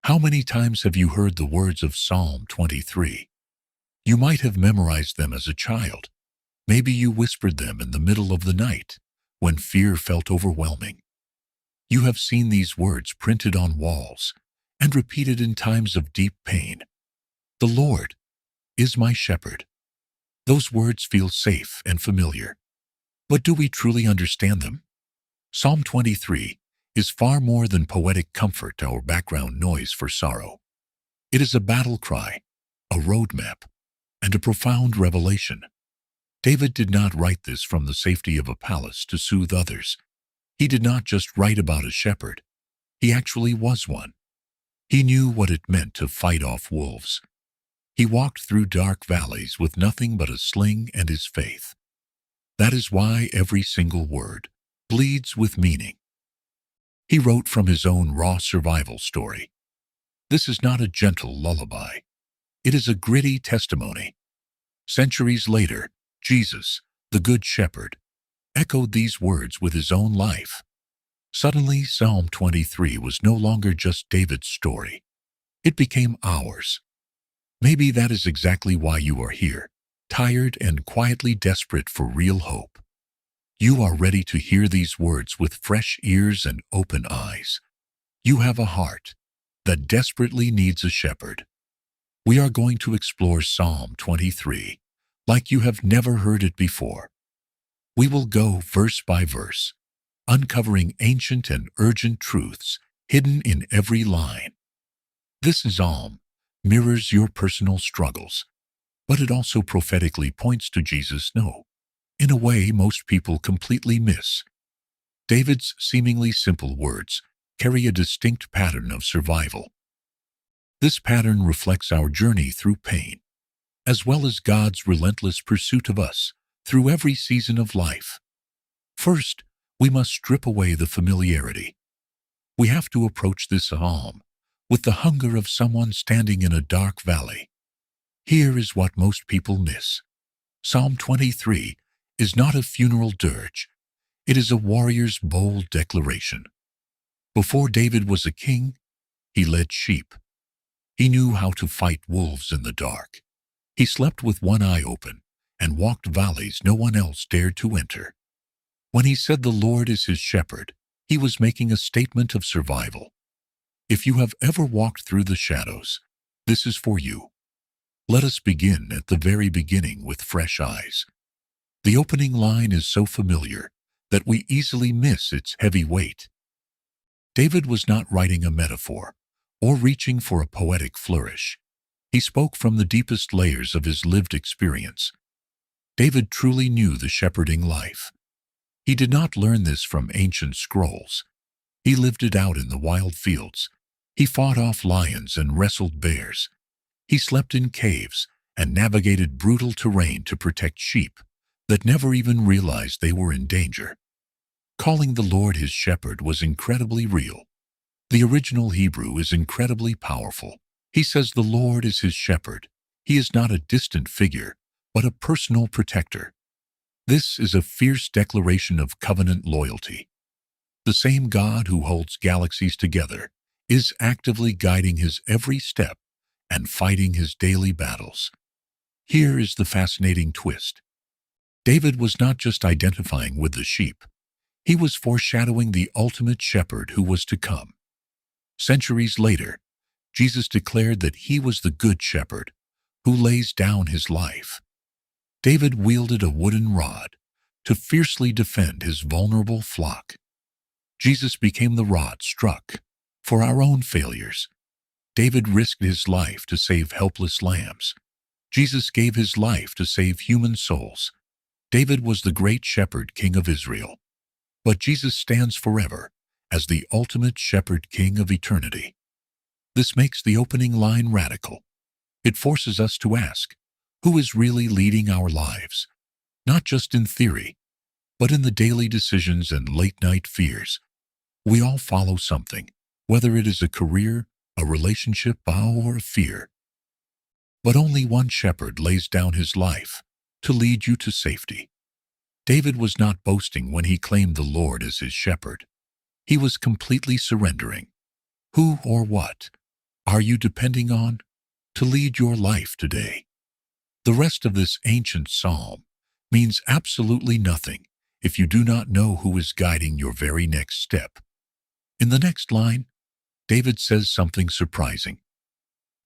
How many times have you heard the words of Psalm 23? You might have memorized them as a child. Maybe you whispered them in the middle of the night when fear felt overwhelming. You have seen these words printed on walls and repeated in times of deep pain. The Lord is my shepherd. Those words feel safe and familiar. But do we truly understand them? Psalm 23 is far more than poetic comfort or background noise for sorrow. It is a battle cry, a roadmap, and a profound revelation. David did not write this from the safety of a palace to soothe others. He did not just write about a shepherd. He actually was one. He knew what it meant to fight off wolves. He walked through dark valleys with nothing but a sling and his faith. That is why every single word bleeds with meaning. He wrote from his own raw survival story. This is not a gentle lullaby. It is a gritty testimony. Centuries later, Jesus, the Good Shepherd, echoed these words with his own life. Suddenly, Psalm 23 was no longer just David's story. It became ours. Maybe that is exactly why you are here, tired and quietly desperate for real hope. You are ready to hear these words with fresh ears and open eyes. You have a heart that desperately needs a shepherd. We are going to explore Psalm 23 like you have never heard it before. We will go verse by verse, uncovering ancient and urgent truths hidden in every line. This psalm mirrors your personal struggles, but it also prophetically points to Jesus' no, in a way most people completely miss. David's seemingly simple words carry a distinct pattern of survival. This pattern reflects our journey through pain, as well as God's relentless pursuit of us through every season of life. First, we must strip away the familiarity. We have to approach this psalm with the hunger of someone standing in a dark valley. Here is what most people miss. Psalm 23 is not a funeral dirge. It is a warrior's bold declaration. Before David was a king, he led sheep. He knew how to fight wolves in the dark. He slept with one eye open and walked valleys no one else dared to enter. When he said the Lord is his shepherd, he was making a statement of survival. If you have ever walked through the shadows, this is for you. Let us begin at the very beginning with fresh eyes. The opening line is so familiar that we easily miss its heavy weight. David was not writing a metaphor or reaching for a poetic flourish. He spoke from the deepest layers of his lived experience. David truly knew the shepherding life. He did not learn this from ancient scrolls. He lived it out in the wild fields. He fought off lions and wrestled bears. He slept in caves and navigated brutal terrain to protect sheep that never even realized they were in danger. Calling the Lord his shepherd was incredibly real. The original Hebrew is incredibly powerful. He says the Lord is his shepherd. He is not a distant figure, but a personal protector. This is a fierce declaration of covenant loyalty. The same God who holds galaxies together is actively guiding his every step and fighting his daily battles. Here is the fascinating twist. David was not just identifying with the sheep. He was foreshadowing the ultimate shepherd who was to come. Centuries later, Jesus declared that he was the good shepherd who lays down his life. David wielded a wooden rod to fiercely defend his vulnerable flock. Jesus became the rod struck for our own failures. David risked his life to save helpless lambs. Jesus gave his life to save human souls. David was the great shepherd king of Israel, but Jesus stands forever as the ultimate shepherd king of eternity. This makes the opening line radical. It forces us to ask, who is really leading our lives? Not just in theory, but in the daily decisions and late-night fears. We all follow something, whether it is a career, a relationship, or a fear. But only one shepherd lays down his life to lead you to safety. David was not boasting when he claimed the Lord as his shepherd. He was completely surrendering. Who or what are you depending on to lead your life today? The rest of this ancient psalm means absolutely nothing if you do not know who is guiding your very next step. In the next line, David says something surprising.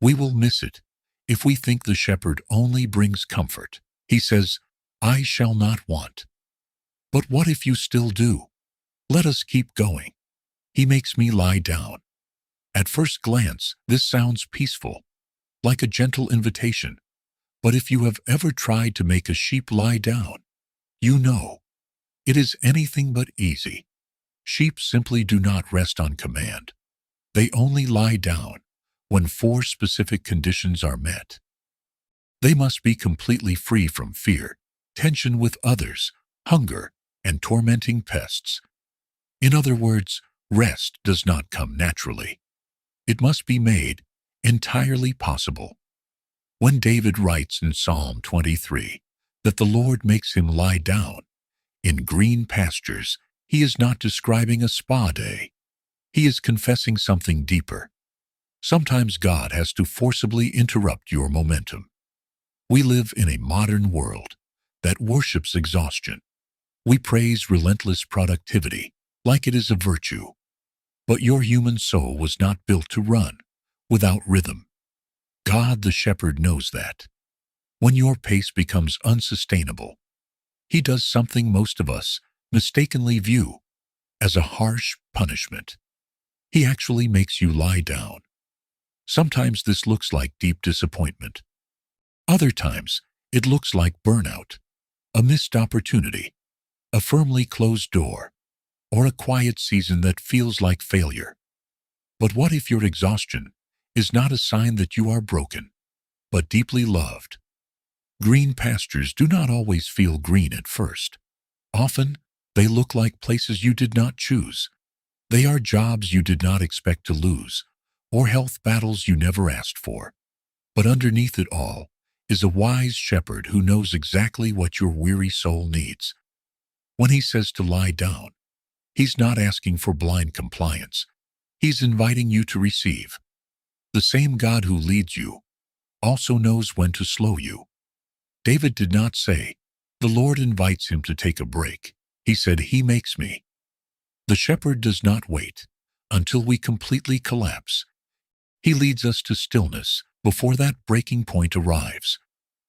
We will miss it if we think the shepherd only brings comfort. He says, I shall not want. But what if you still do? Let us keep going. He makes me lie down. At first glance, this sounds peaceful, like a gentle invitation. But if you have ever tried to make a sheep lie down, you know it is anything but easy. Sheep simply do not rest on command. They only lie down when 4 specific conditions are met. They must be completely free from fear, tension with others, hunger, and tormenting pests. In other words, rest does not come naturally. It must be made entirely possible. When David writes in Psalm 23 that the Lord makes him lie down in green pastures, he is not describing a spa day. He is confessing something deeper. Sometimes God has to forcibly interrupt your momentum. We live in a modern world that worships exhaustion. We praise relentless productivity like it is a virtue. But your human soul was not built to run without rhythm. God the shepherd knows that. When your pace becomes unsustainable, he does something most of us mistakenly view as a harsh punishment. He actually makes you lie down. Sometimes this looks like deep disappointment. Other times, it looks like burnout, a missed opportunity, a firmly closed door, or a quiet season that feels like failure. But what if your exhaustion is not a sign that you are broken, but deeply loved? Green pastures do not always feel green at first. Often, they look like places you did not choose. They are jobs you did not expect to lose, or health battles you never asked for. But underneath it all is a wise shepherd who knows exactly what your weary soul needs. When he says to lie down, he's not asking for blind compliance. He's inviting you to receive. The same God who leads you also knows when to slow you. David did not say, the Lord invites him to take a break. He said, he makes me. The shepherd does not wait until we completely collapse. He leads us to stillness before that breaking point arrives.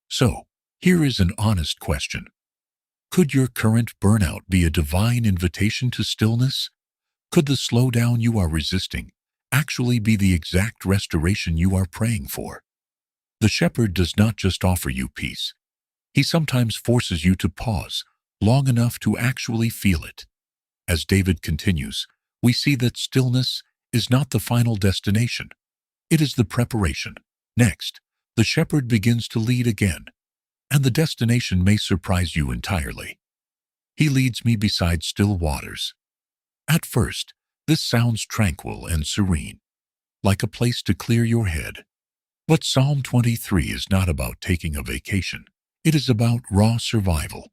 So, here is an honest question. Could your current burnout be a divine invitation to stillness? Could the slowdown you are resisting actually be the exact restoration you are praying for? The shepherd does not just offer you peace. He sometimes forces you to pause long enough to actually feel it. As David continues, we see that stillness is not the final destination. It is the preparation. Next, the shepherd begins to lead again, and the destination may surprise you entirely. He leads me beside still waters. At first, this sounds tranquil and serene, like a place to clear your head. But Psalm 23 is not about taking a vacation. It is about raw survival.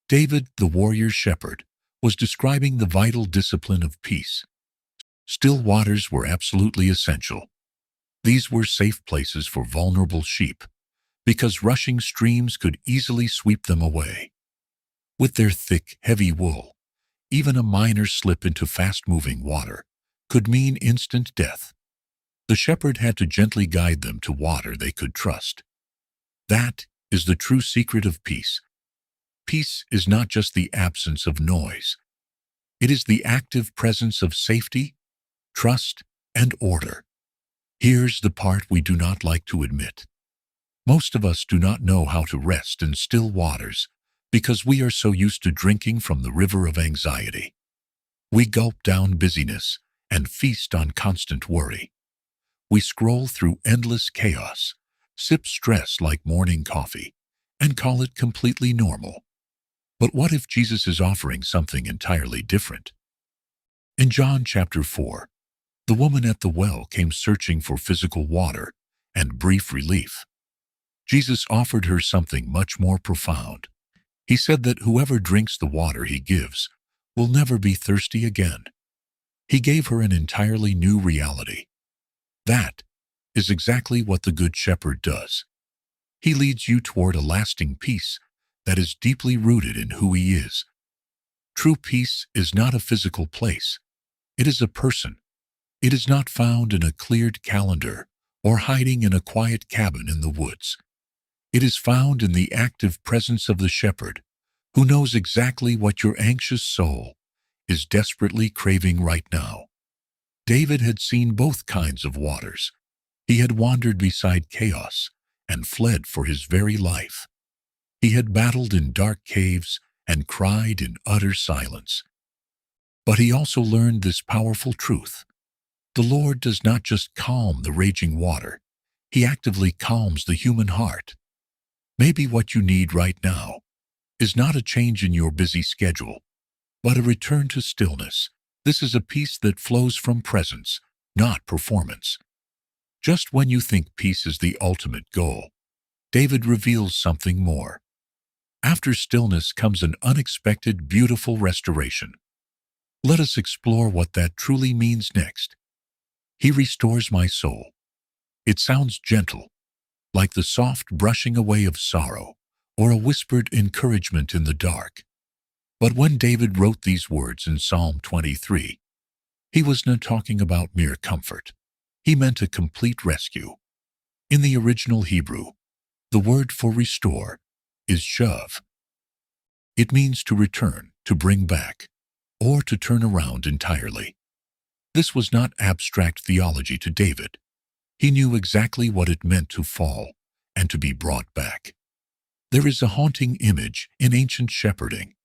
David, the warrior shepherd, was describing the vital discipline of peace. Still waters were absolutely essential. These were safe places for vulnerable sheep, because rushing streams could easily sweep them away. With their thick, heavy wool, even a minor slip into fast-moving water could mean instant death. The shepherd had to gently guide them to water they could trust. That is the true secret of peace. Peace is not just the absence of noise. It is the active presence of safety, trust, and order. Here's the part we do not like to admit. Most of us do not know how to rest in still waters because we are so used to drinking from the river of anxiety. We gulp down busyness and feast on constant worry. We scroll through endless chaos, sip stress like morning coffee, and call it completely normal. But what if Jesus is offering something entirely different? In John chapter 4, the woman at the well came searching for physical water and brief relief. Jesus offered her something much more profound. He said that whoever drinks the water he gives will never be thirsty again. He gave her an entirely new reality. That is exactly what the Good Shepherd does. He leads you toward a lasting peace that is deeply rooted in who he is. True peace is not a physical place. It is a person. It is not found in a cleared calendar or hiding in a quiet cabin in the woods. It is found in the active presence of the shepherd, who knows exactly what your anxious soul is desperately craving right now. David had seen both kinds of waters. He had wandered beside chaos and fled for his very life. He had battled in dark caves and cried in utter silence. But he also learned this powerful truth. The Lord does not just calm the raging water. He actively calms the human heart. Maybe what you need right now is not a change in your busy schedule, but a return to stillness. This is a peace that flows from presence, not performance. Just when you think peace is the ultimate goal, David reveals something more. After stillness comes an unexpected, beautiful restoration. Let us explore what that truly means next. He restores my soul. It sounds gentle, like the soft brushing away of sorrow, or a whispered encouragement in the dark. But when David wrote these words in Psalm 23, he was not talking about mere comfort. He meant a complete rescue. In the original Hebrew, the word for restore is shav. It means to return, to bring back, or to turn around entirely. This was not abstract theology to David. He knew exactly what it meant to fall and to be brought back. There is a haunting image in ancient shepherding.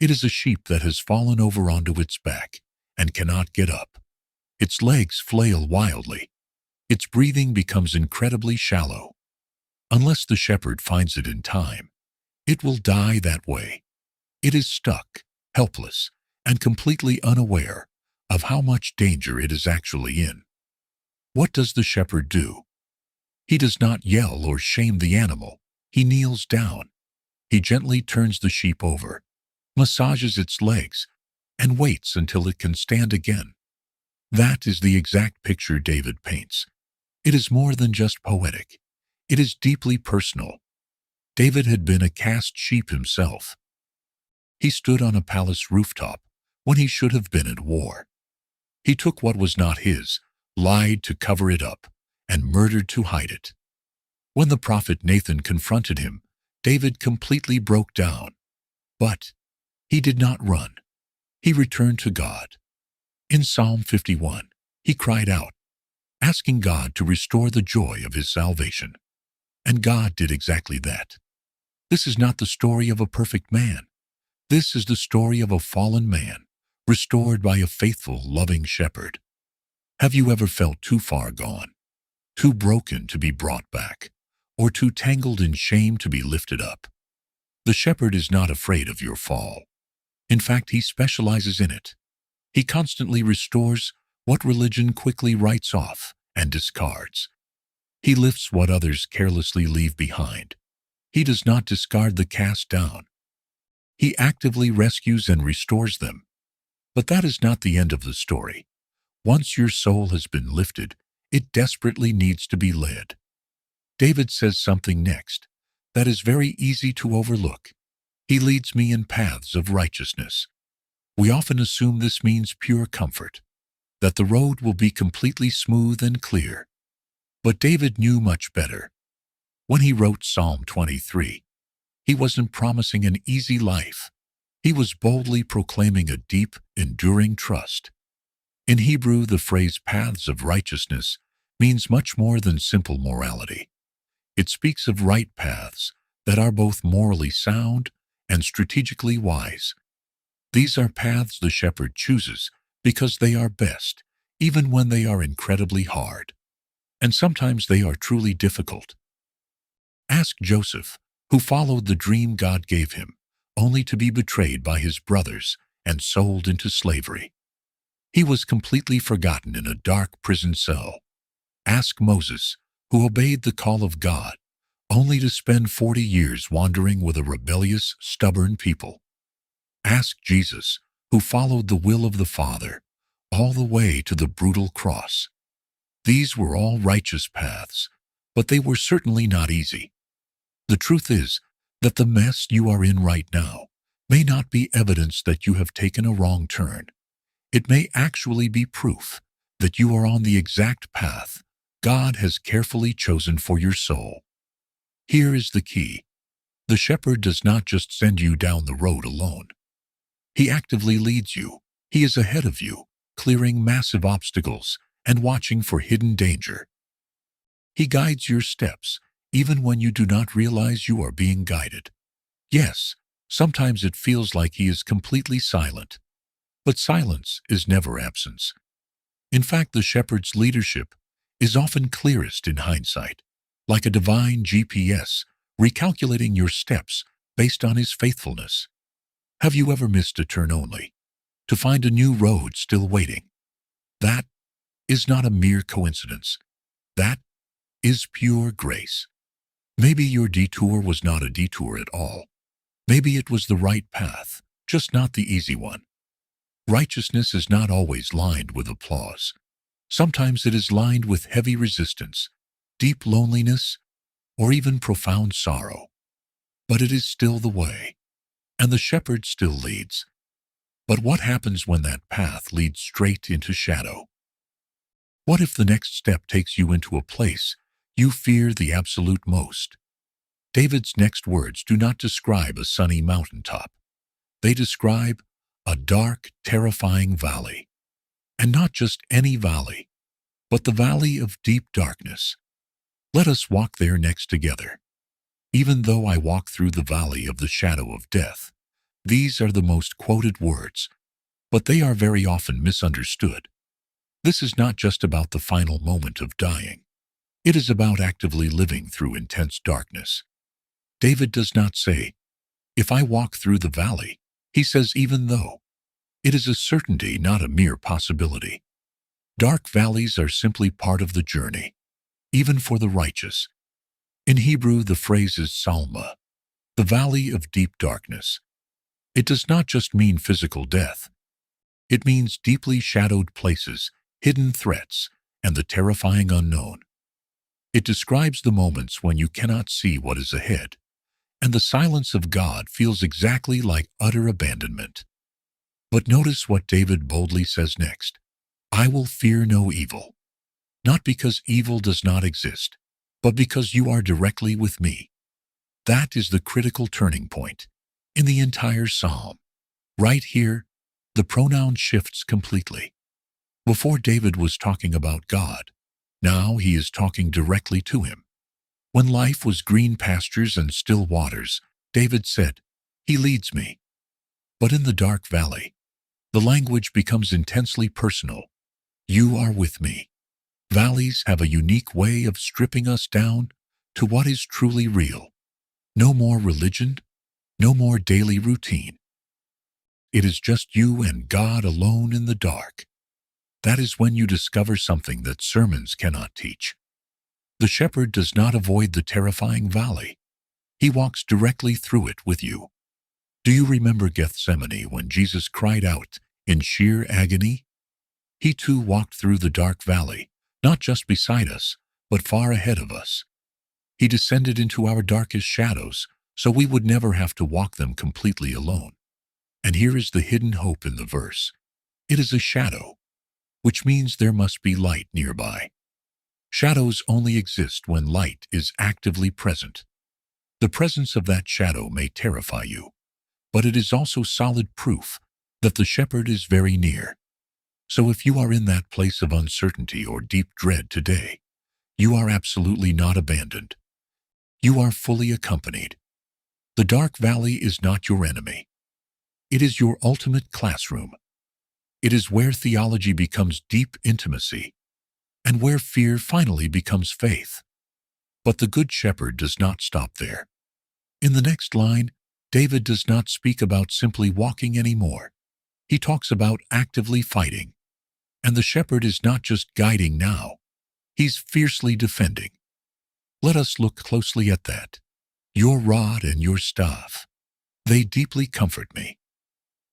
It is a sheep that has fallen over onto its back and cannot get up. Its legs flail wildly. Its breathing becomes incredibly shallow. Unless the shepherd finds it in time, it will die that way. It is stuck, helpless, and completely unaware of how much danger it is actually in. What does the shepherd do? He does not yell or shame the animal. He kneels down. He gently turns the sheep over, massages its legs, and waits until it can stand again. That is the exact picture David paints. It is more than just poetic. It is deeply personal. David had been a cast sheep himself. He stood on a palace rooftop when he should have been at war. He took what was not his, lied to cover it up, and murdered to hide it. When the prophet Nathan confronted him, David completely broke down. But he did not run. He returned to God. In Psalm 51, he cried out, asking God to restore the joy of his salvation. And God did exactly that. This is not the story of a perfect man. This is the story of a fallen man, restored by a faithful, loving shepherd. Have you ever felt too far gone, too broken to be brought back, or too tangled in shame to be lifted up? The shepherd is not afraid of your fall. In fact, he specializes in it. He constantly restores what religion quickly writes off and discards. He lifts what others carelessly leave behind. He does not discard the cast down. He actively rescues and restores them. But that is not the end of the story. Once your soul has been lifted, it desperately needs to be led. David says something next that is very easy to overlook. He leads me in paths of righteousness. We often assume this means pure comfort, that the road will be completely smooth and clear. But David knew much better. When he wrote Psalm 23, he wasn't promising an easy life. He was boldly proclaiming a deep, enduring trust. In Hebrew, the phrase paths of righteousness means much more than simple morality. It speaks of right paths that are both morally sound and strategically wise. These are paths the shepherd chooses because they are best, even when they are incredibly hard. And sometimes they are truly difficult. Ask Joseph, who followed the dream God gave him, only to be betrayed by his brothers and sold into slavery. He was completely forgotten in a dark prison cell. Ask Moses, who obeyed the call of God, only to spend 40 years wandering with a rebellious, stubborn people. Ask Jesus, who followed the will of the Father, all the way to the brutal cross. These were all righteous paths, but they were certainly not easy. The truth is that the mess you are in right now may not be evidence that you have taken a wrong turn. It may actually be proof that you are on the exact path God has carefully chosen for your soul. Here is the key. The shepherd does not just send you down the road alone. He actively leads you. He is ahead of you, clearing massive obstacles and watching for hidden danger. He guides your steps, even when you do not realize you are being guided. Yes, sometimes it feels like he is completely silent, but silence is never absence. In fact, the shepherd's leadership is often clearest in hindsight, like a divine GPS recalculating your steps based on his faithfulness. Have you ever missed a turn only to find a new road still waiting? That is not a mere coincidence. That is pure grace. Maybe your detour was not a detour at all. Maybe it was the right path, just not the easy one. Righteousness is not always lined with applause. Sometimes it is lined with heavy resistance, deep loneliness, or even profound sorrow. But it is still the way, and the shepherd still leads. But what happens when that path leads straight into shadow? What if the next step takes you into a place you fear the absolute most? David's next words do not describe a sunny mountaintop. They describe a dark, terrifying valley. And not just any valley, but the valley of deep darkness. Let us walk there next together. Even though I walk through the valley of the shadow of death, these are the most quoted words, but they are very often misunderstood. This is not just about the final moment of dying. It is about actively living through intense darkness. David does not say, "If I walk through the valley," he says, "even though." It is a certainty, not a mere possibility. Dark valleys are simply part of the journey, even for the righteous. In Hebrew, the phrase is salma, the valley of deep darkness. It does not just mean physical death. It means deeply shadowed places, hidden threats, and the terrifying unknown. It describes the moments when you cannot see what is ahead, and the silence of God feels exactly like utter abandonment. But notice what David boldly says next. "I will fear no evil." Not because evil does not exist, but because you are directly with me. That is the critical turning point in the entire psalm. Right here, the pronoun shifts completely. Before, David was talking about God. Now he is talking directly to him. When life was green pastures and still waters, David said, "He leads me." But in the dark valley, the language becomes intensely personal. "You are with me." Valleys have a unique way of stripping us down to what is truly real. No more religion, no more daily routine. It is just you and God alone in the dark. That is when you discover something that sermons cannot teach. The shepherd does not avoid the terrifying valley. He walks directly through it with you. Do you remember Gethsemane when Jesus cried out in sheer agony? He too walked through the dark valley, not just beside us, but far ahead of us. He descended into our darkest shadows so we would never have to walk them completely alone. And here is the hidden hope in the verse. It is a shadow, which means there must be light nearby. Shadows only exist when light is actively present. The presence of that shadow may terrify you, but it is also solid proof that the shepherd is very near. So if you are in that place of uncertainty or deep dread today, you are absolutely not abandoned. You are fully accompanied. The dark valley is not your enemy. It is your ultimate classroom. It is where theology becomes deep intimacy, and where fear finally becomes faith. But the Good Shepherd does not stop there. In the next line, David does not speak about simply walking anymore. He talks about actively fighting. And the shepherd is not just guiding now, he's fiercely defending. Let us look closely at that. "Your rod and your staff, they deeply comfort me."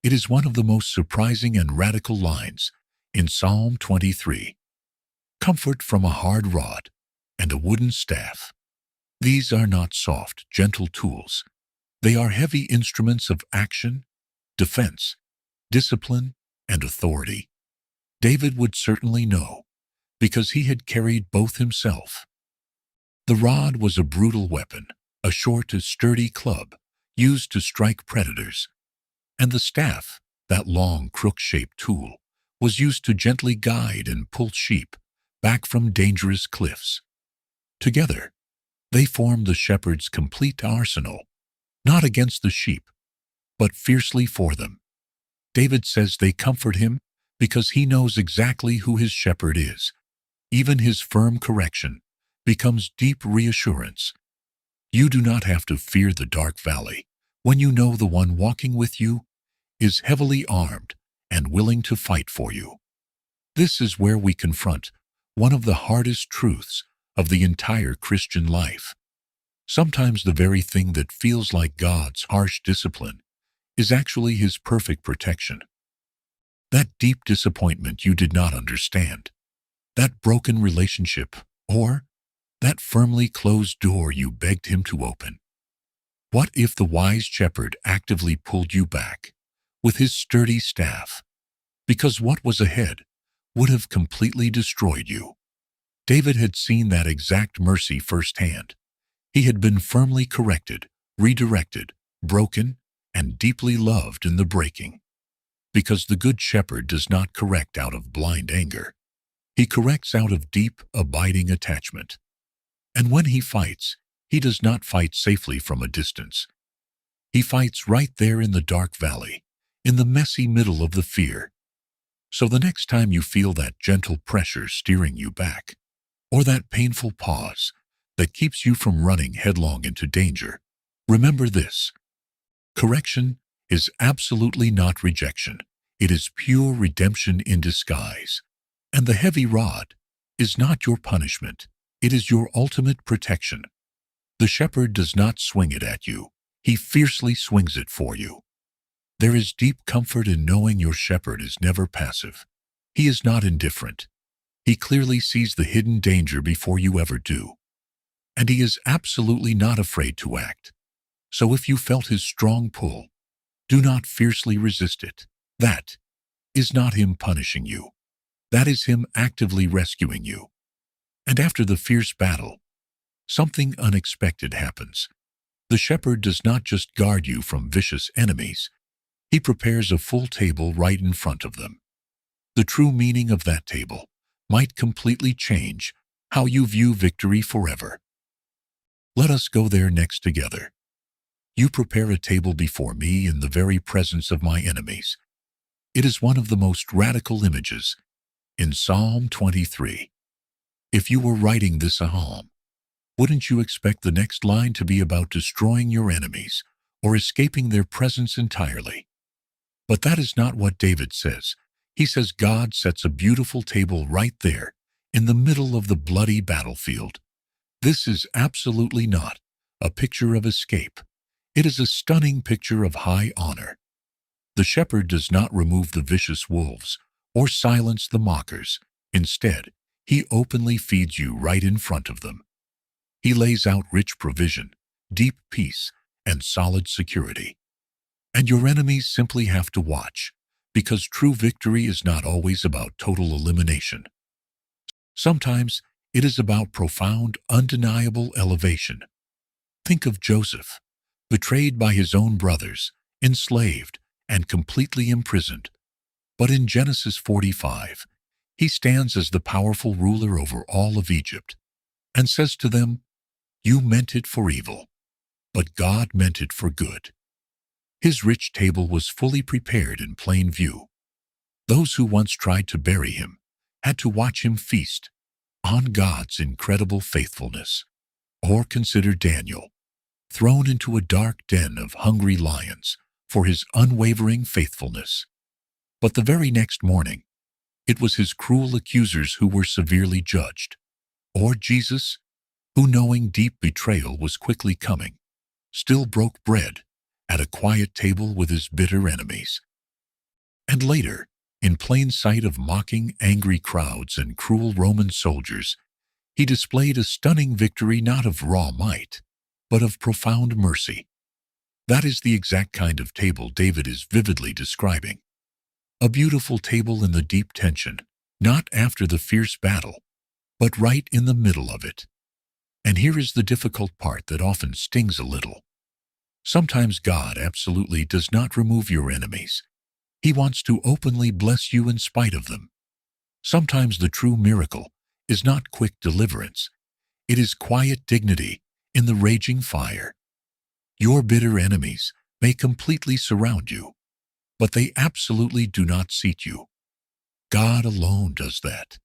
It is one of the most surprising and radical lines in Psalm 23. comfort from a hard rod, and a wooden staff. These are not soft, gentle tools. They are heavy instruments of action, defense, discipline, and authority. David would certainly know, because he had carried both himself. The rod was a brutal weapon, a short, sturdy club used to strike predators, and the staff, that long, crook-shaped tool, was used to gently guide and pull sheep back from dangerous cliffs. Together, they formed the shepherd's complete arsenal, not against the sheep, but fiercely for them. David says they comfort him because he knows exactly who his shepherd is. Even his firm correction becomes deep reassurance. You do not have to fear the dark valley when you know the one walking with you is heavily armed and willing to fight for you. This is where we confront one of the hardest truths of the entire Christian life. Sometimes the very thing that feels like God's harsh discipline is actually His perfect protection. That deep disappointment you did not understand, that broken relationship, or that firmly closed door you begged Him to open. What if the wise shepherd actively pulled you back with his sturdy staff, because what was ahead would have completely destroyed you? David had seen that exact mercy firsthand. He had been firmly corrected, redirected, broken, and deeply loved in the breaking. Because the Good Shepherd does not correct out of blind anger. He corrects out of deep, abiding attachment. And when He fights, He does not fight safely from a distance. He fights right there in the dark valley, in the messy middle of the fear. So the next time you feel that gentle pressure steering you back, or that painful pause that keeps you from running headlong into danger, remember this. Correction is absolutely not rejection. It is pure redemption in disguise. And the heavy rod is not your punishment. It is your ultimate protection. The shepherd does not swing it at you. He fiercely swings it for you. There is deep comfort in knowing your shepherd is never passive. He is not indifferent. He clearly sees the hidden danger before you ever do. And He is absolutely not afraid to act. So if you felt His strong pull, do not fiercely resist it. That is not Him punishing you. That is Him actively rescuing you. And after the fierce battle, something unexpected happens. The shepherd does not just guard you from vicious enemies. He prepares a full table right in front of them. The true meaning of that table might completely change how you view victory forever. Let us go there next together. You prepare a table before me in the very presence of my enemies. It is one of the most radical images in Psalm 23. If you were writing this psalm, wouldn't you expect the next line to be about destroying your enemies or escaping their presence entirely? But that is not what David says. He says God sets a beautiful table right there in the middle of the bloody battlefield. This is absolutely not a picture of escape. It is a stunning picture of high honor. The shepherd does not remove the vicious wolves or silence the mockers. Instead, He openly feeds you right in front of them. He lays out rich provision, deep peace, and solid security. And your enemies simply have to watch, because true victory is not always about total elimination. Sometimes it is about profound, undeniable elevation. Think of Joseph, betrayed by his own brothers, enslaved, and completely imprisoned. But in Genesis 45, he stands as the powerful ruler over all of Egypt and says to them, "You meant it for evil, but God meant it for good." His rich table was fully prepared in plain view. Those who once tried to bury him had to watch him feast on God's incredible faithfulness. Or consider Daniel, thrown into a dark den of hungry lions for his unwavering faithfulness. But the very next morning, it was his cruel accusers who were severely judged. Or Jesus, who, knowing deep betrayal was quickly coming, still broke bread at a quiet table with his bitter enemies. And later, In plain sight of mocking, angry crowds and cruel Roman soldiers, he displayed a stunning victory not of raw might, but of profound mercy. That is the exact kind of table David is vividly describing. A beautiful table in the deep tension, not after the fierce battle, but right in the middle of it. And here is the difficult part that often stings a little. Sometimes God absolutely does not remove your enemies. He wants to openly bless you in spite of them. Sometimes the true miracle is not quick deliverance. It is quiet dignity in the raging fire. Your bitter enemies may completely surround you, but they absolutely do not seat you. God alone does that.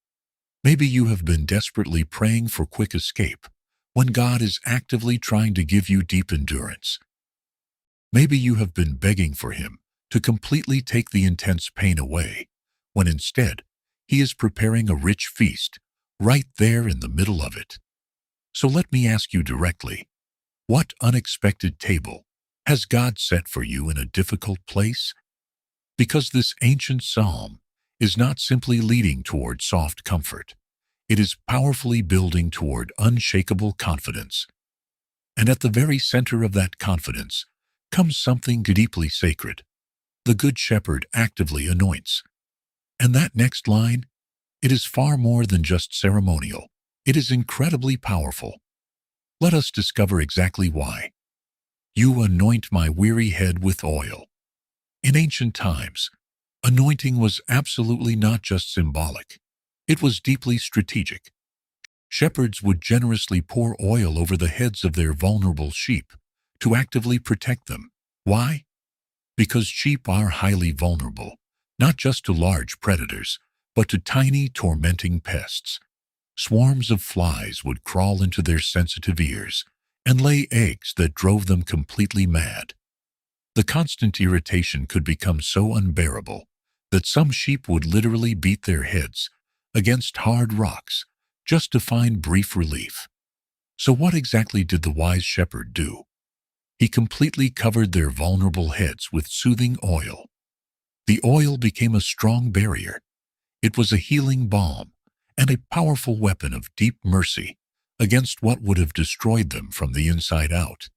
Maybe you have been desperately praying for quick escape when God is actively trying to give you deep endurance. Maybe you have been begging for Him to completely take the intense pain away, when instead He is preparing a rich feast right there in the middle of it. So let me ask you directly, what unexpected table has God set for you in a difficult place? Because this ancient psalm is not simply leading toward soft comfort. It is powerfully building toward unshakable confidence. And at the very center of that confidence comes something deeply sacred. The Good Shepherd actively anoints. And that next line, it is far more than just ceremonial. It is incredibly powerful. Let us discover exactly why. You anoint my weary head with oil. In ancient times, anointing was absolutely not just symbolic. It was deeply strategic. Shepherds would generously pour oil over the heads of their vulnerable sheep to actively protect them. Why? Because sheep are highly vulnerable, not just to large predators, but to tiny, tormenting pests. Swarms of flies would crawl into their sensitive ears and lay eggs that drove them completely mad. The constant irritation could become so unbearable that some sheep would literally beat their heads against hard rocks just to find brief relief. So what exactly did the wise shepherd do? He completely covered their vulnerable heads with soothing oil. The oil became a strong barrier. It was a healing balm and a powerful weapon of deep mercy against what would have destroyed them from the inside out.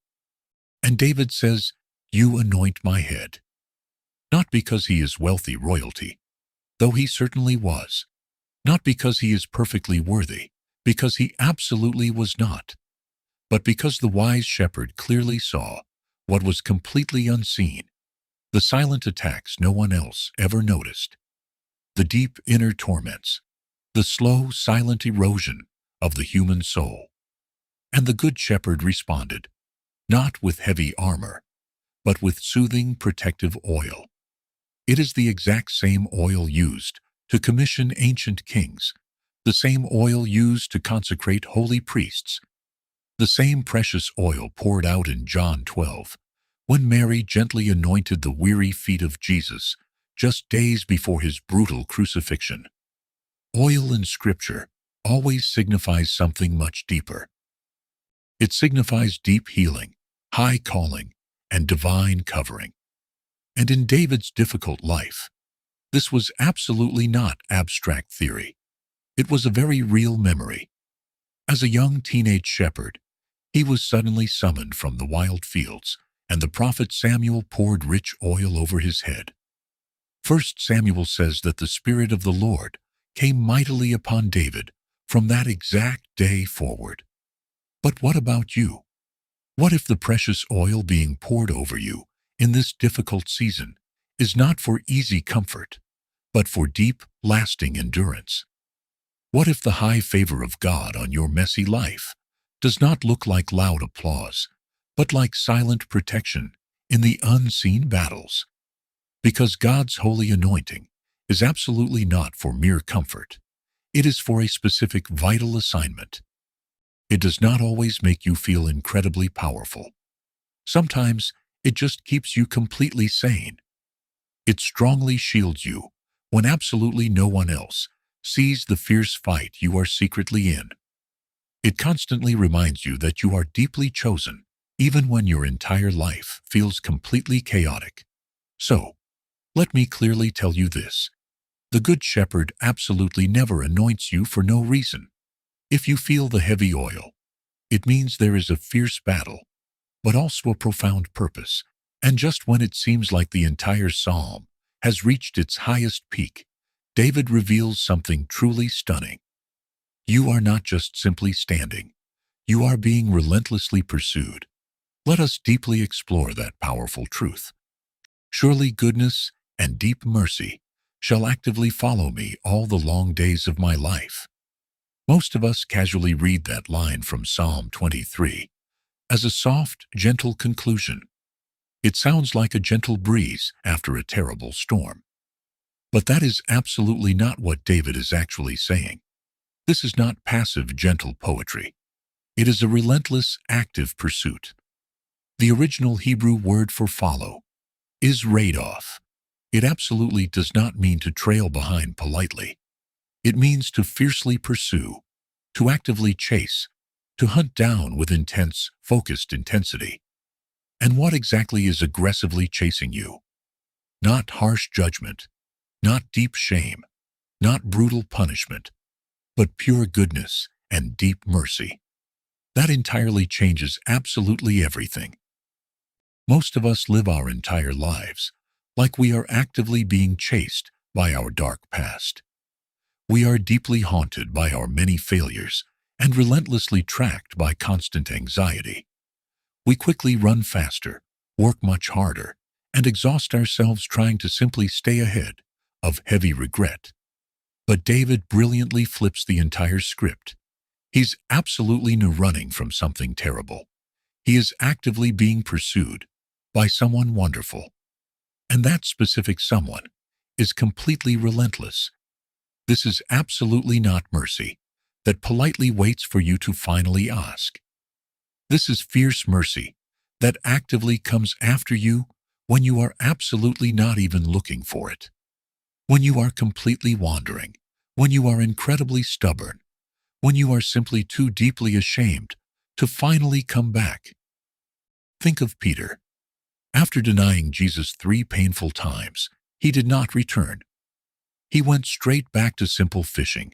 And David says, "You anoint my head." Not because he is wealthy royalty, though he certainly was. Not because he is perfectly worthy, because he absolutely was not. But because the wise shepherd clearly saw what was completely unseen, the silent attacks no one else ever noticed, the deep inner torments, the slow, silent erosion of the human soul. And the Good Shepherd responded, not with heavy armor, but with soothing, protective oil. It is the exact same oil used to commission ancient kings, the same oil used to consecrate holy priests, the same precious oil poured out in John 12, when Mary gently anointed the weary feet of Jesus just days before his brutal crucifixion. Oil in Scripture always signifies something much deeper. It signifies deep healing, high calling, and divine covering. And in David's difficult life, this was absolutely not abstract theory. It was a very real memory. As a young teenage shepherd, he was suddenly summoned from the wild fields, and the prophet Samuel poured rich oil over his head. 1 Samuel says that the Spirit of the Lord came mightily upon David from that exact day forward. But what about you? What if the precious oil being poured over you in this difficult season is not for easy comfort, but for deep, lasting endurance? What if the high favor of God on your messy life does not look like loud applause, but like silent protection in the unseen battles? Because God's holy anointing is absolutely not for mere comfort. It is for a specific vital assignment. It does not always make you feel incredibly powerful. Sometimes it just keeps you completely sane. It strongly shields you when absolutely no one else sees the fierce fight you are secretly in. It constantly reminds you that you are deeply chosen, even when your entire life feels completely chaotic. So, let me clearly tell you this. The Good Shepherd absolutely never anoints you for no reason. If you feel the heavy oil, it means there is a fierce battle, but also a profound purpose. And just when it seems like the entire psalm has reached its highest peak, David reveals something truly stunning. You are not just simply standing. You are being relentlessly pursued. Let us deeply explore that powerful truth. Surely goodness and deep mercy shall actively follow me all the long days of my life. Most of us casually read that line from Psalm 23 as a soft, gentle conclusion. It sounds like a gentle breeze after a terrible storm. But that is absolutely not what David is actually saying. This is not passive, gentle poetry. It is a relentless, active pursuit. The original Hebrew word for follow is radoff. It absolutely does not mean to trail behind politely. It means to fiercely pursue, to actively chase, to hunt down with intense, focused intensity. And what exactly is aggressively chasing you? Not harsh judgment, not deep shame, not brutal punishment, but pure goodness and deep mercy. That entirely changes absolutely everything. Most of us live our entire lives like we are actively being chased by our dark past. We are deeply haunted by our many failures and relentlessly tracked by constant anxiety. We quickly run faster, work much harder, and exhaust ourselves trying to simply stay ahead of heavy regret. But David brilliantly flips the entire script. He's absolutely not running from something terrible. He is actively being pursued by someone wonderful. And that specific someone is completely relentless. This is absolutely not mercy that politely waits for you to finally ask. This is fierce mercy that actively comes after you when you are absolutely not even looking for it. When you are completely wandering, when you are incredibly stubborn, when you are simply too deeply ashamed to finally come back. Think of Peter. After denying Jesus 3 painful times, he did not return. He went straight back to simple fishing,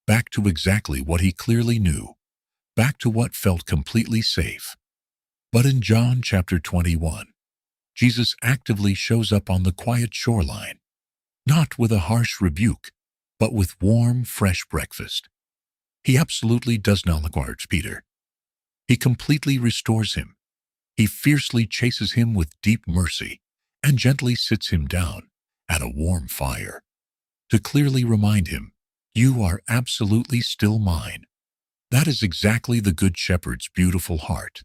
back to exactly what he clearly knew, back to what felt completely safe. But in John chapter 21, Jesus actively shows up on the quiet shoreline, not with a harsh rebuke, but with warm, fresh breakfast. He absolutely does not neglect Peter. He completely restores him. He fiercely chases him with deep mercy and gently sits him down at a warm fire to clearly remind him, you are absolutely still mine. That is exactly the Good Shepherd's beautiful heart.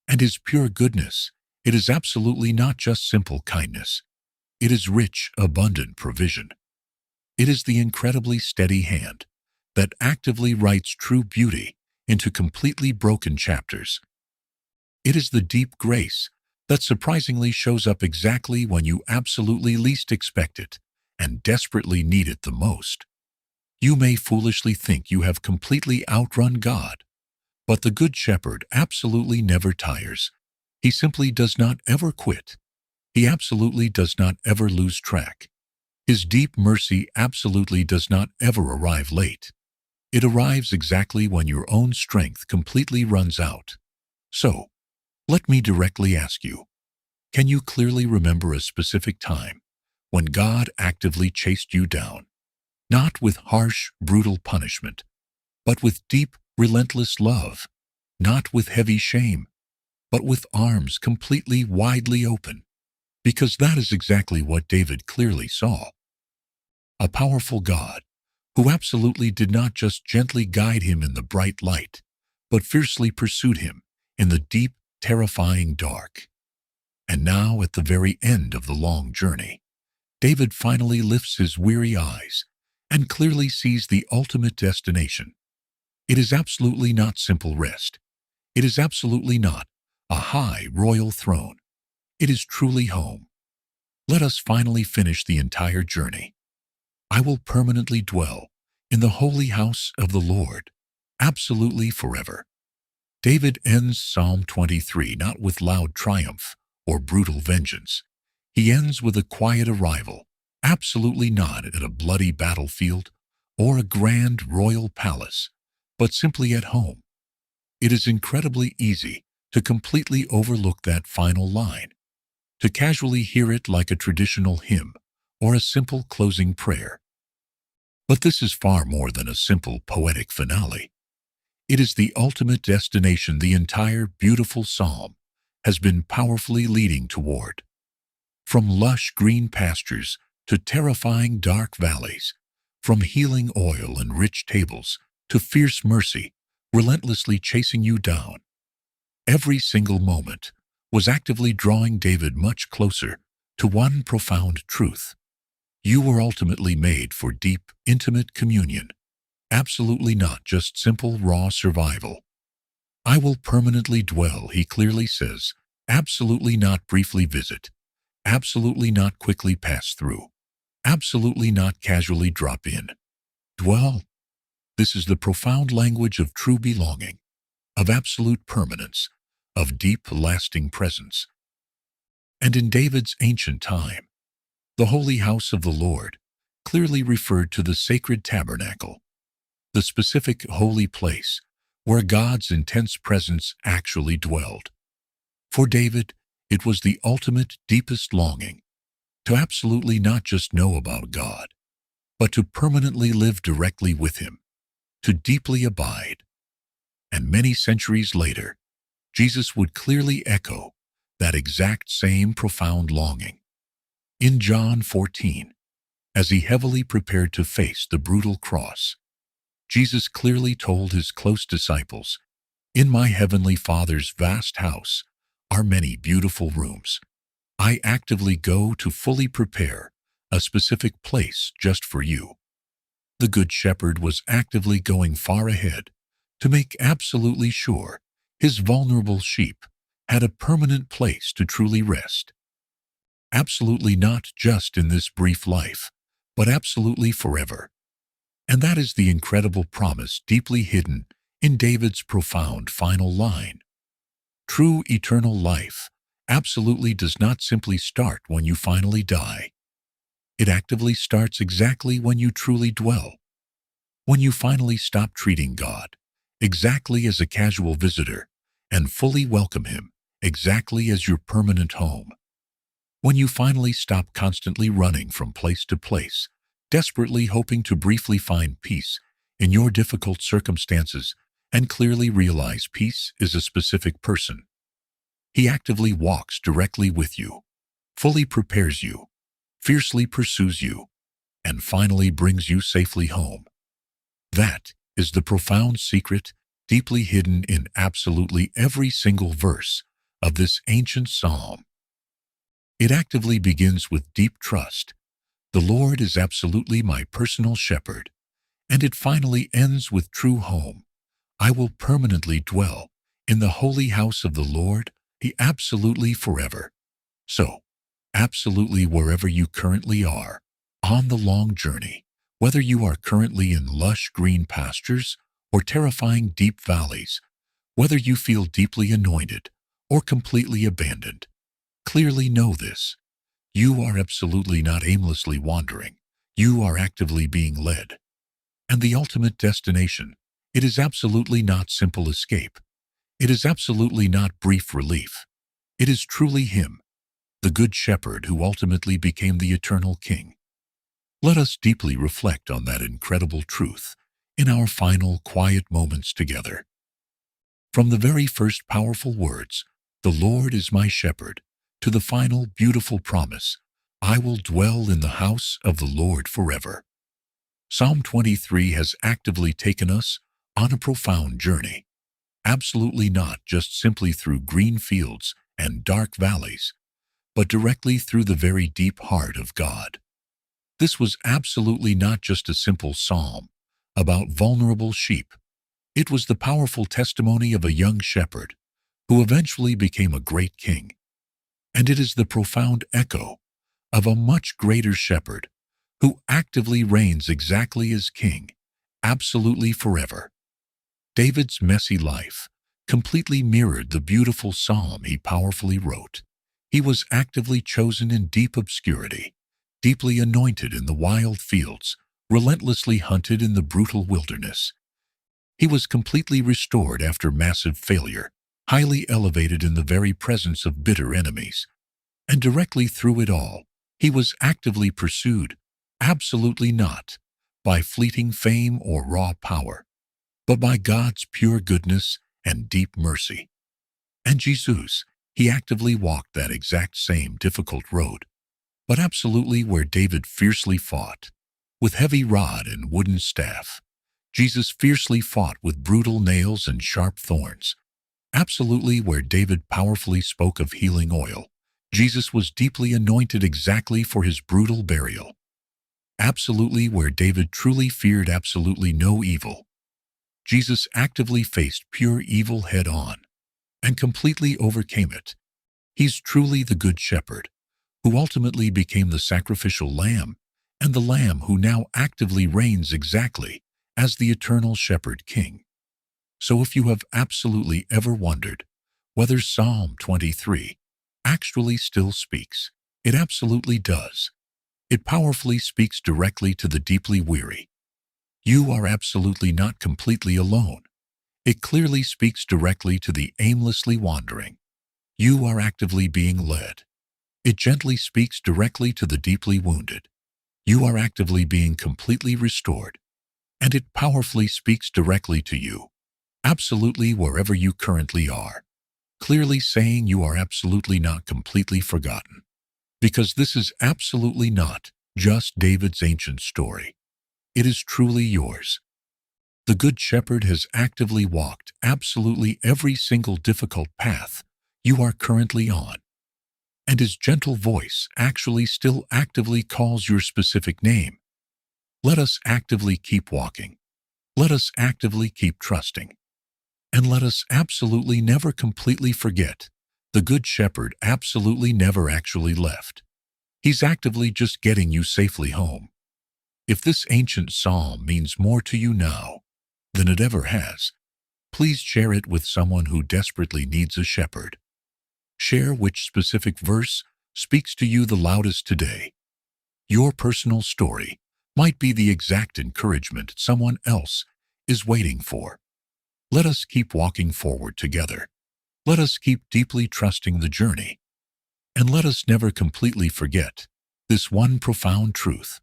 And his pure goodness, it is absolutely not just simple kindness. It is rich, abundant provision. It is the incredibly steady hand that actively writes true beauty into completely broken chapters. It is the deep grace that surprisingly shows up exactly when you absolutely least expect it and desperately need it the most. You may foolishly think you have completely outrun God, but the Good Shepherd absolutely never tires. He simply does not ever quit. He absolutely does not ever lose track. His deep mercy absolutely does not ever arrive late. It arrives exactly when your own strength completely runs out. So, let me directly ask you, can you clearly remember a specific time when God actively chased you down, not with harsh, brutal punishment, but with deep, relentless love, not with heavy shame, but with arms completely widely open? Because that is exactly what David clearly saw. A powerful God who absolutely did not just gently guide him in the bright light, but fiercely pursued him in the deep, terrifying dark. And now, at the very end of the long journey, David finally lifts his weary eyes and clearly sees the ultimate destination. It is absolutely not simple rest. It is absolutely not a high royal throne. It is truly home. Let us finally finish the entire journey. I will permanently dwell in the holy house of the Lord, absolutely forever. David ends Psalm 23 not with loud triumph or brutal vengeance. He ends with a quiet arrival, Absolutely not at a bloody battlefield or a grand royal palace, but simply at home. It is incredibly easy to completely overlook that final line, to casually hear it like a traditional hymn or a simple closing prayer. But this is far more than a simple poetic finale. It is the ultimate destination the entire beautiful psalm has been powerfully leading toward. From lush green pastures to terrifying dark valleys, from healing oil and rich tables to fierce mercy relentlessly chasing you down, every single moment was actively drawing David much closer to one profound truth. You were ultimately made for deep, intimate communion, absolutely not just simple, raw survival. I will permanently dwell, he clearly says, absolutely not briefly visit, absolutely not quickly pass through, absolutely not casually drop in. Dwell. This is the profound language of true belonging, of absolute permanence, of deep, lasting presence. And in David's ancient time, the holy house of the Lord clearly referred to the sacred tabernacle, the specific holy place where God's intense presence actually dwelled. For David, it was the ultimate, deepest longing to absolutely not just know about God, but to permanently live directly with Him, to deeply abide. And many centuries later, Jesus would clearly echo that exact same profound longing. In John 14, as he heavily prepared to face the brutal cross, Jesus clearly told his close disciples, "In my heavenly Father's vast house are many beautiful rooms. I actively go to fully prepare a specific place just for you." The Good Shepherd was actively going far ahead to make absolutely sure his vulnerable sheep had a permanent place to truly rest. Absolutely not just in this brief life, but absolutely forever. And that is the incredible promise deeply hidden in David's profound final line. True eternal life absolutely does not simply start when you finally die. It actively starts exactly when you truly dwell, when you finally stop treating God exactly as a casual visitor and fully welcome Him exactly as your permanent home. When you finally stop constantly running from place to place, desperately hoping to briefly find peace in your difficult circumstances and clearly realize peace is a specific person. He actively walks directly with you, fully prepares you, fiercely pursues you, and finally brings you safely home. That is the profound secret deeply hidden in absolutely every single verse of this ancient psalm. It actively begins with deep trust. The Lord is absolutely my personal shepherd. And it finally ends with true home. I will permanently dwell in the holy house of the Lord, He absolutely forever. So, absolutely wherever you currently are, on the long journey, whether you are currently in lush green pastures or terrifying deep valleys, whether you feel deeply anointed or completely abandoned, clearly know this. You are absolutely not aimlessly wandering. You are actively being led. And the ultimate destination, it is absolutely not simple escape. It is absolutely not brief relief. It is truly Him, the Good Shepherd who ultimately became the eternal King. Let us deeply reflect on that incredible truth in our final quiet moments together. From the very first powerful words, "The Lord is my shepherd," to the final beautiful promise, "I will dwell in the house of the Lord forever." Psalm 23 has actively taken us on a profound journey, absolutely not just simply through green fields and dark valleys, but directly through the very deep heart of God. This was absolutely not just a simple psalm about vulnerable sheep. It was the powerful testimony of a young shepherd who eventually became a great king. And it is the profound echo of a much greater shepherd who actively reigns exactly as king, absolutely forever. David's messy life completely mirrored the beautiful psalm he powerfully wrote. He was actively chosen in deep obscurity, deeply anointed in the wild fields, relentlessly hunted in the brutal wilderness. He was completely restored after massive failure, highly elevated in the very presence of bitter enemies. And directly through it all, he was actively pursued, absolutely not by fleeting fame or raw power, but by God's pure goodness and deep mercy. And Jesus, he actively walked that exact same difficult road, but absolutely where David fiercely fought, with heavy rod and wooden staff. Jesus fiercely fought with brutal nails and sharp thorns. Absolutely where David powerfully spoke of healing oil, Jesus was deeply anointed exactly for his brutal burial. Absolutely where David truly feared absolutely no evil, Jesus actively faced pure evil head-on and completely overcame it. He's truly the Good Shepherd, who ultimately became the sacrificial lamb, and the lamb who now actively reigns exactly as the eternal shepherd king. So if you have absolutely ever wondered whether Psalm 23 actually still speaks, it absolutely does. It powerfully speaks directly to the deeply weary. You are absolutely not completely alone. It clearly speaks directly to the aimlessly wandering. You are actively being led. It gently speaks directly to the deeply wounded. You are actively being completely restored. And it powerfully speaks directly to you, absolutely wherever you currently are, clearly saying you are absolutely not completely forgotten. Because this is absolutely not just David's ancient story. It is truly yours. The Good Shepherd has actively walked absolutely every single difficult path you are currently on. And his gentle voice actually still actively calls your specific name. Let us actively keep walking. Let us actively keep trusting. And let us absolutely never completely forget the Good Shepherd absolutely never actually left. He's actively just getting you safely home. If this ancient psalm means more to you now than it ever has, please share it with someone who desperately needs a shepherd. Share which specific verse speaks to you the loudest today. Your personal story might be the exact encouragement someone else is waiting for. Let us keep walking forward together. Let us keep deeply trusting the journey. And let us never completely forget this one profound truth.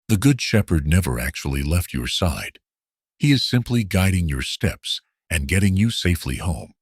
The Good Shepherd never actually left your side. He is simply guiding your steps and getting you safely home.